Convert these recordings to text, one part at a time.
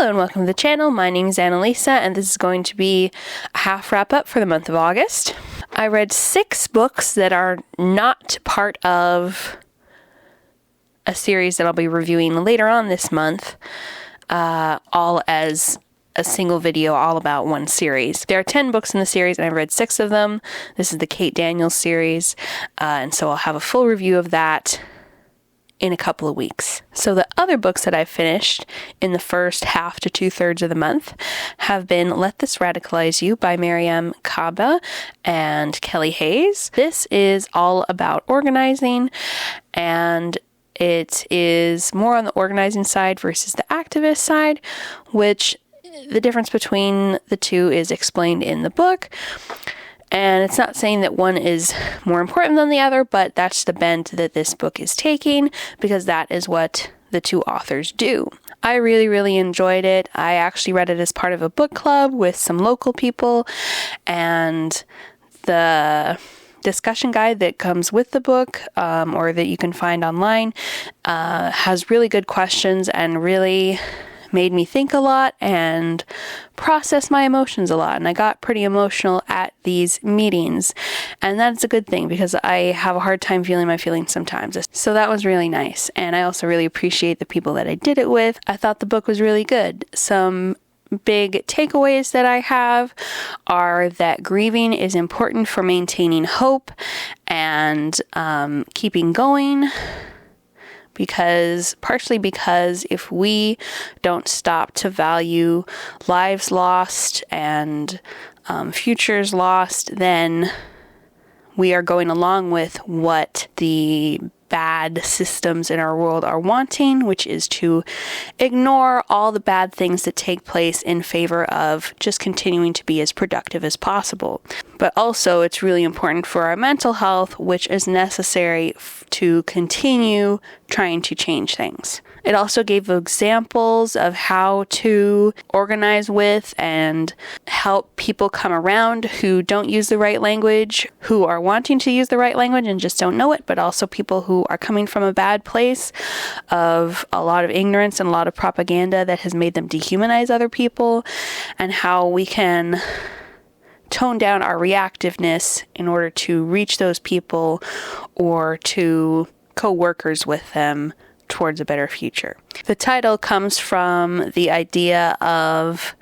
Hello and welcome to the channel. My name is Annalisa and this is going to be a half wrap up for the month of August. I read 6 books that are not part of a series that I'll be reviewing later on this month, all as a single video all about one series. There are 10 books in the series and I've read 6 of them. This is the Kate Daniels series, and so I'll have a full review of that in a couple of weeks. So the other books that I've finished in the first half to 2/3 of the month have been Let This Radicalize You by Mariame Kaba and Kelly Hayes. This is all about organizing, and it is more on the organizing side versus the activist side, which the difference between the two is explained in the book. And it's not saying that one is more important than the other, but that's the bent that this book is taking, because that is what the two authors do. I really, really enjoyed it. I actually read it as part of a book club with some local people, and the discussion guide that comes with the book, or that you can find online, has really good questions and really made me think a lot and process my emotions a lot. And I got pretty emotional at these meetings. And that's a good thing because I have a hard time feeling my feelings sometimes. So that was really nice. And I also really appreciate the people that I did it with. I thought the book was really good. Some big takeaways that I have are that grieving is important for maintaining hope and keeping going. Partially because if we don't stop to value lives lost and futures lost, then we are going along with what the bad systems in our world are wanting, which is to ignore all the bad things that take place in favor of just continuing to be as productive as possible. But also, it's really important for our mental health, which is necessary to continue trying to change things. It also gave examples of how to organize with and help people come around who don't use the right language, who are wanting to use the right language and just don't know it, but also people who are coming from a bad place of a lot of ignorance and a lot of propaganda that has made them dehumanize other people, and how we can tone down our reactiveness in order to reach those people or to co-workers with them towards a better future. The title comes from the idea of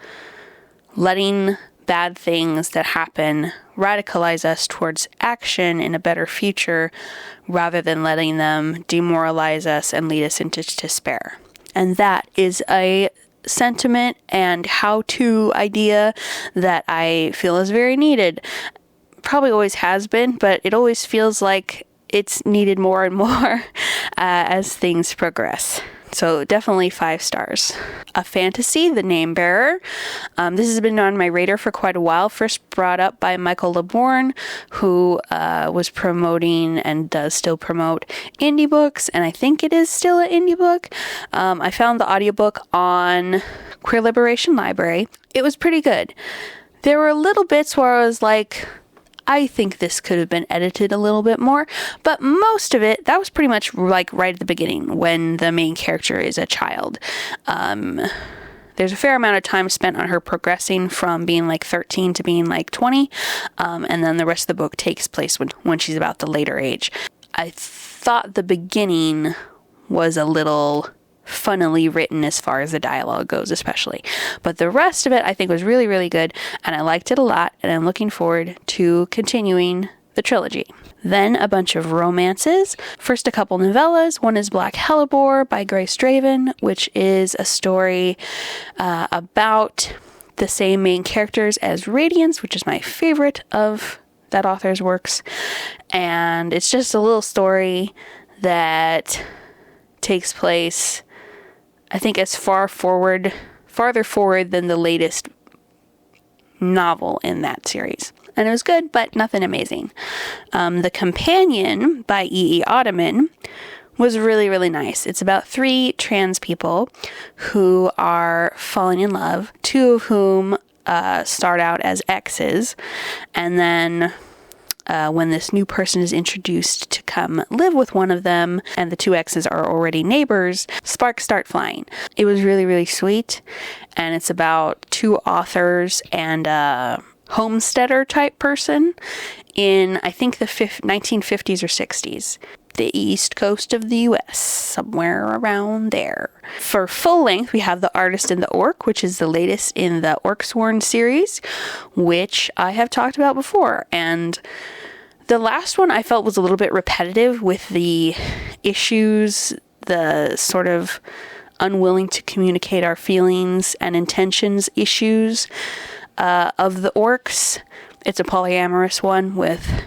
letting bad things that happen radicalize us towards action in a better future, rather than letting them demoralize us and lead us into despair. And that is a sentiment and how-to idea that I feel is very needed. Probably always has been, but it always feels like it's needed more and more as things progress. So definitely 5 stars. A Fantasy, The Name Bearer. This has been on my radar for quite a while. First brought up by Michael Hellebore, who was promoting and does still promote indie books, and I think it is still an indie book. I found the audiobook on Queer Liberation Library. It was pretty good. There were little bits where I was like, I think this could have been edited a little bit more, but most of it, that was pretty much like right at the beginning when the main character is a child. There's a fair amount of time spent on her progressing from being like 13 to being like 20, and then the rest of the book takes place when she's about the later age. I thought the beginning was a little funnily written as far as the dialogue goes, especially. But the rest of it I think was really, really good, and I liked it a lot, and I'm looking forward to continuing the trilogy. Then a bunch of romances. First, a couple novellas. One is Black Hellebore by Grace Draven, which is a story about the same main characters as Radiance, which is my favorite of that author's works. And it's just a little story that takes place, I think, as farther forward than the latest novel in that series. And it was good, but nothing amazing. The Companion by E.E. Ottoman was really, really nice. It's about 3 trans people who are falling in love, 2 of whom start out as exes, and then when this new person is introduced to come live with one of them, and the two exes are already neighbors, sparks start flying. It was really, really sweet, and it's about two authors and a homesteader type person in, I think, the 1950s or 60s. The east coast of the US, somewhere around there. For full length, we have The Artist and the Orc, which is the latest in the Orcsworn series, which I have talked about before. And the last one I felt was a little bit repetitive with the issues, the sort of unwilling to communicate our feelings and intentions issues of the orcs. It's a polyamorous one with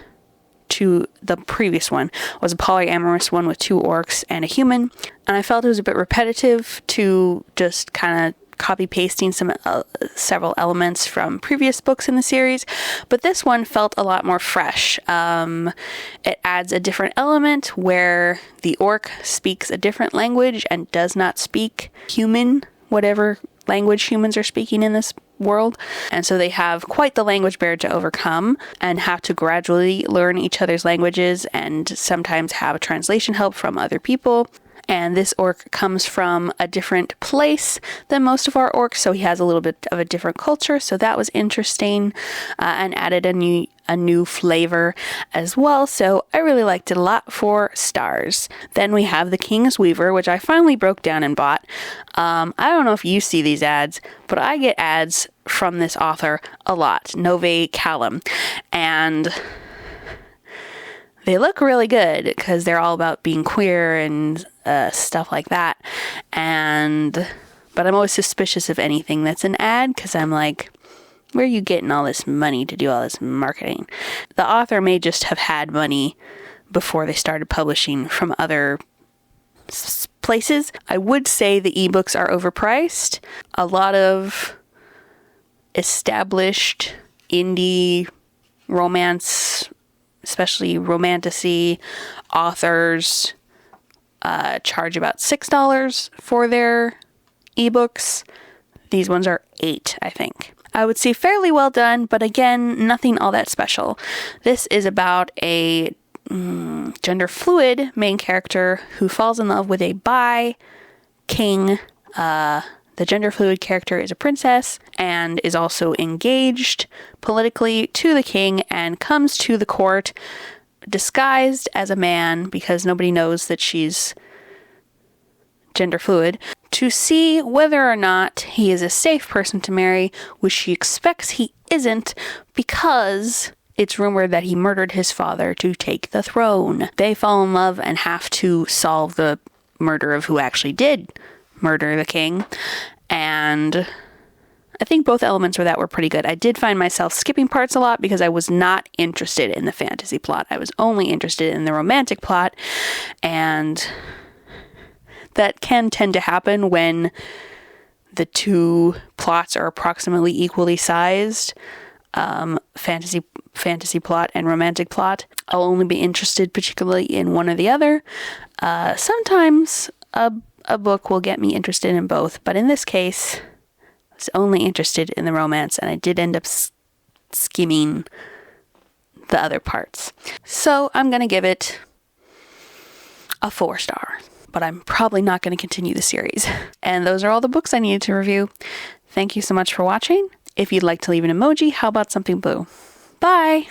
the previous one was a polyamorous one with two orcs and a human, and I felt it was a bit repetitive to just kind of copy pasting several elements from previous books in the series, but this one felt a lot more fresh. It adds a different element where the orc speaks a different language and does not speak human, whatever language humans are speaking in this world, and so they have quite the language barrier to overcome and have to gradually learn each other's languages and sometimes have translation help from other people. And this orc comes from a different place than most of our orcs, so he has a little bit of a different culture, so that was interesting and added a new flavor as well, so I really liked it a lot. 4 stars. Then we have The King's Weaver, which I finally broke down and bought. I don't know if you see these ads, but I get ads from this author a lot, Nove Callum, and they look really good because they're all about being queer and stuff like that. But I'm always suspicious of anything that's an ad because I'm like, where are you getting all this money to do all this marketing? The author may just have had money before they started publishing from other places. I would say the ebooks are overpriced. A lot of established indie romance, especially romantasy authors, charge about $6 for their ebooks. These ones are $8, I think. I would say fairly well done, but again, nothing all that special. This is about a gender fluid main character who falls in love with a bi king. The gender fluid character is a princess and is also engaged politically to the king and comes to the court disguised as a man because nobody knows that she's gender fluid, to see whether or not he is a safe person to marry, which she expects he isn't because it's rumored that he murdered his father to take the throne. They fall in love and have to solve the murder of who actually did murder the king, and I think both elements of that were pretty good. I did find myself skipping parts a lot because I was not interested in the fantasy plot. I was only interested in the romantic plot, and that can tend to happen when the two plots are approximately equally sized. Fantasy plot and romantic plot. I'll only be interested particularly in one or the other. Sometimes a book will get me interested in both, but in this case, I was only interested in the romance, and I did end up skimming the other parts. So I'm going to give it a 4 star, but I'm probably not going to continue the series. And those are all the books I needed to review. Thank you so much for watching. If you'd like to leave an emoji, how about something blue? Bye!